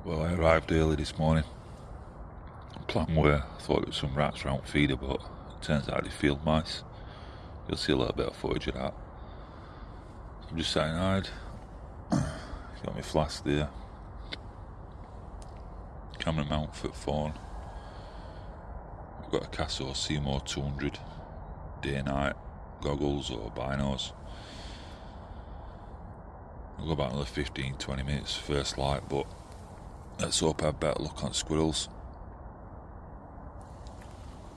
Well, I arrived early this morning. Plan were, I thought there was some rats around feeder, but it turns out they field mice. You'll see a little bit of footage of that. I'm just sat inside. Got my flask there. Camera mount for phone. I've got a Casio Seymour 200 day-night goggles or binos. I'll go back another 15-20 minutes first light, but let's hope I have better luck on squirrels.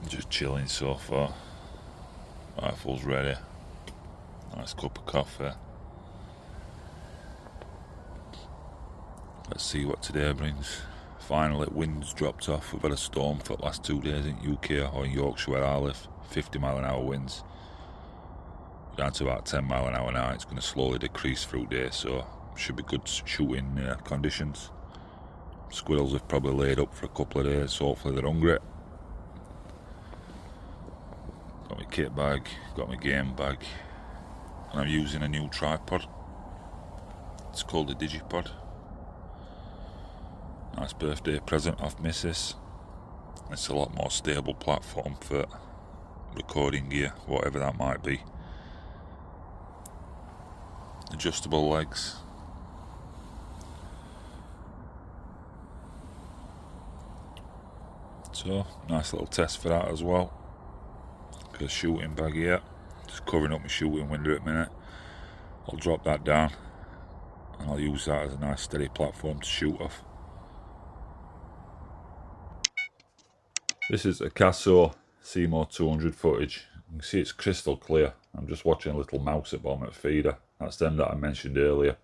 I'm just chilling so far. Rifle's ready. Nice cup of coffee. Let's see what today brings. Finally, wind's dropped off. We've had a storm for the last 2 days in UK or in Yorkshire where I live. 50 mile an hour winds. Down to about 10 mile an hour now. It's going to slowly decrease through day, so should be good shooting conditions. Squirrels have probably laid up for a couple of days, so hopefully they're hungry. Got my kit bag, got my game bag, and I'm using a new tripod. It's called a Digipod. Nice birthday present off Mrs. It's a lot more stable platform for recording gear, whatever that might be. Adjustable legs. So, nice little test for that as well. Got a shooting bag here. Just covering up my shooting window at the minute. I'll drop that down and I'll use that as a nice steady platform to shoot off. This is a Casio Seymour 200 footage. You can see it's crystal clear. I'm just watching a little mouse at the bottom of the feeder. That's them that I mentioned earlier.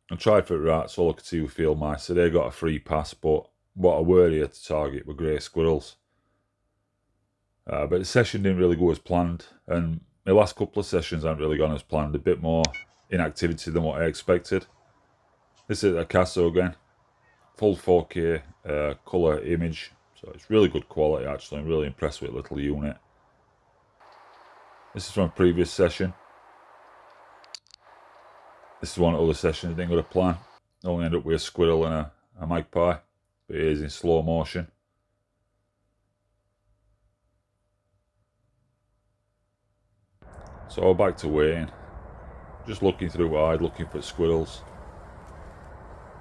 I tried for rats, all I could see were field mice, so they got a free pass, but what I were here to target were grey squirrels. But the session didn't really go as planned, and the last couple of sessions haven't really gone as planned. A bit more inactivity than what I expected. This is a Casio again. Full 4K colour image, so it's really good quality actually. I'm really impressed with the little unit. This is from a previous session. This is one of the other sessions I didn't go to plan. I only ended up with a squirrel and a magpie, but it is in slow motion. So back to waiting. Just looking through wide, looking for squirrels.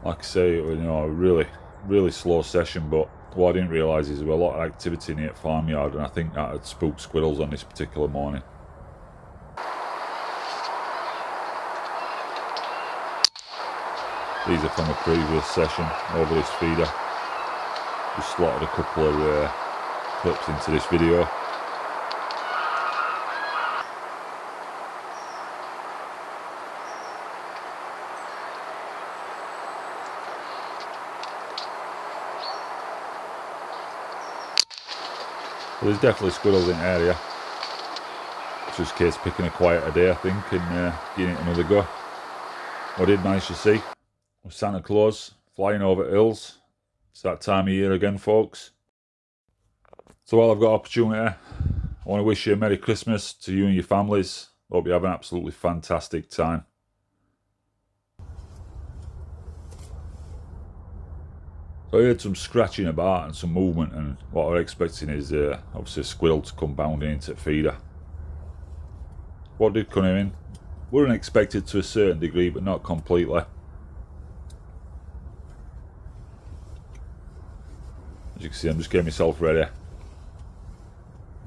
Like I say, you know, a really slow session, but what I didn't realise is there was a lot of activity near the farmyard, and I think that had spooked squirrels on this particular morning. These are from a previous session over this feeder. Just slotted a couple of clips into this video. Well, there's definitely squirrels in the area. It's just a case of picking a quieter day, I think, and giving it another go. What I did manage to see was Santa Claus flying over hills. It's that time of year again, folks. So while I've got opportunity, I want to wish you a Merry Christmas to you and your families. Hope you have an absolutely fantastic time. So I heard some scratching about and some movement, and what I'm expecting is obviously a squirrel to come bounding into the feeder. What did come in? Weren't expected to a certain degree, but not completely. As you can see, I'm just getting myself ready. I'm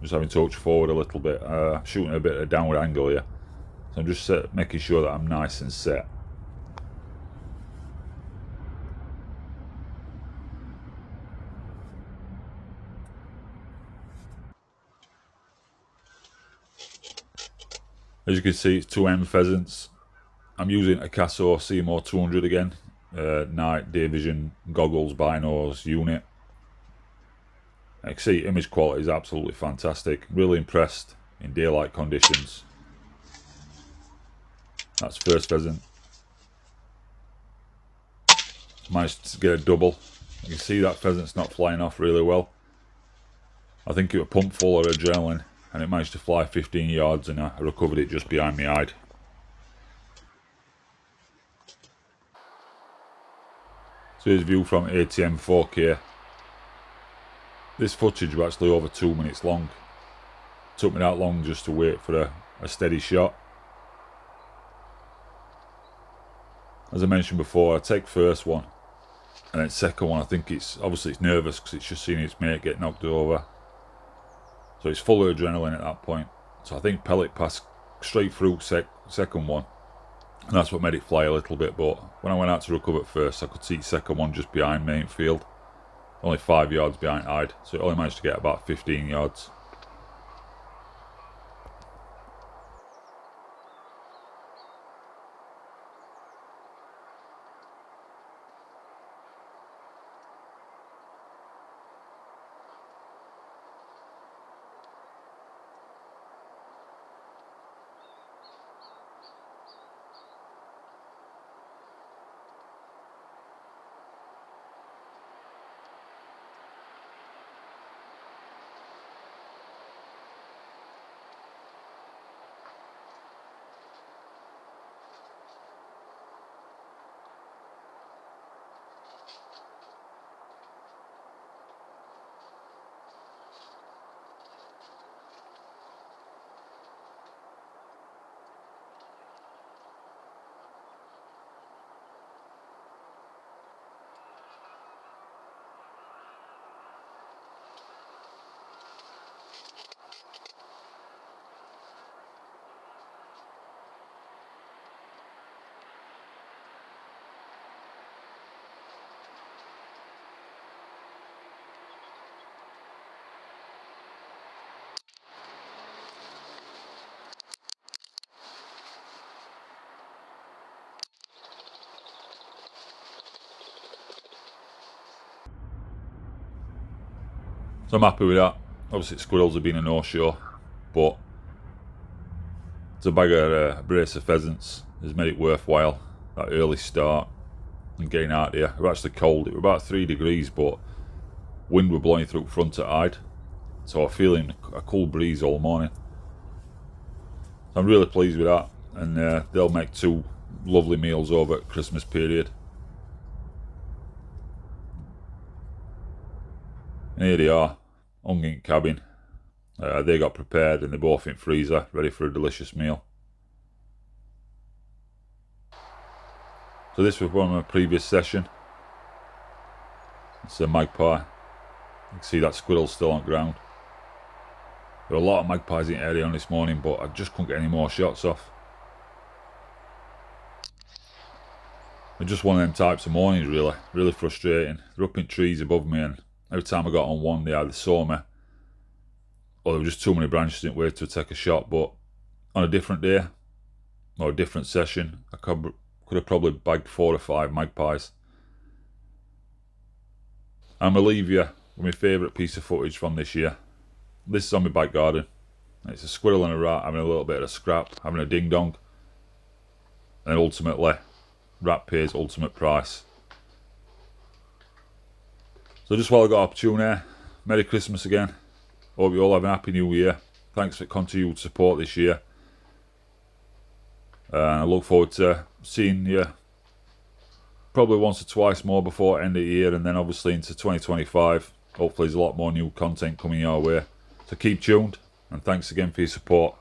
just having to touch forward a little bit, shooting a bit of a downward angle here. So I'm just making sure that I'm nice and set. As you can see, it's 2 M pheasants. I'm using a Casio Seymour 200 again. Night, day vision, goggles, binos, unit. I can see image quality is absolutely fantastic. Really impressed in daylight conditions. That's first pheasant. Managed to get a double. You can see that pheasant's not flying off really well. I think it was pumped full of adrenaline, and it managed to fly 15 yards, and I recovered it just behind my hide. So here's a view from ATM 4K. This footage was actually over 2 minutes long. It took me that long just to wait for a steady shot. As I mentioned before, I take first one, and then second one I think it's nervous because it's just seen its mate get knocked over. So it's full of adrenaline at that point. So I think pellet passed straight through second one, and that's what made it fly a little bit. But when I went out to recover first, I could see second one just behind main field, only 5 yards behind Hyde, so it only managed to get about 15 yards. So I'm happy with that. Obviously squirrels have been a no-show, but to bag a brace of pheasants has made it worthwhile. That early start and getting out here. It was actually cold, it was about 3 degrees, but wind were blowing through front at Hyde, so I'm feeling a cool breeze all morning. So I'm really pleased with that, and they'll make 2 lovely meals over at Christmas period. And here they are, hung in cabin. They got prepared and they're both in freezer, ready for a delicious meal. So this was from a previous session. It's a magpie. You can see that squirrel's still on ground. There were a lot of magpies in the area on this morning, but I just couldn't get any more shots off. It's just one of them types of mornings, really frustrating. They're up in trees above me, and every time I got on one, they either saw me, or there were just too many branches in the way to take a shot. But on a different day, or a different session, I could have probably bagged 4 or 5 magpies. I'm going to leave you with my favourite piece of footage from this year. This is on my back garden. It's a squirrel and a rat having a little bit of a scrap, having a ding-dong. And ultimately, rat pays ultimate price. So just while I got opportunity, Merry Christmas again. Hope you all have a Happy New Year. Thanks for continued support this year. And I look forward to seeing you probably once or twice more before end of the year, and then obviously into 2025. Hopefully there's a lot more new content coming your way. So keep tuned, and thanks again for your support.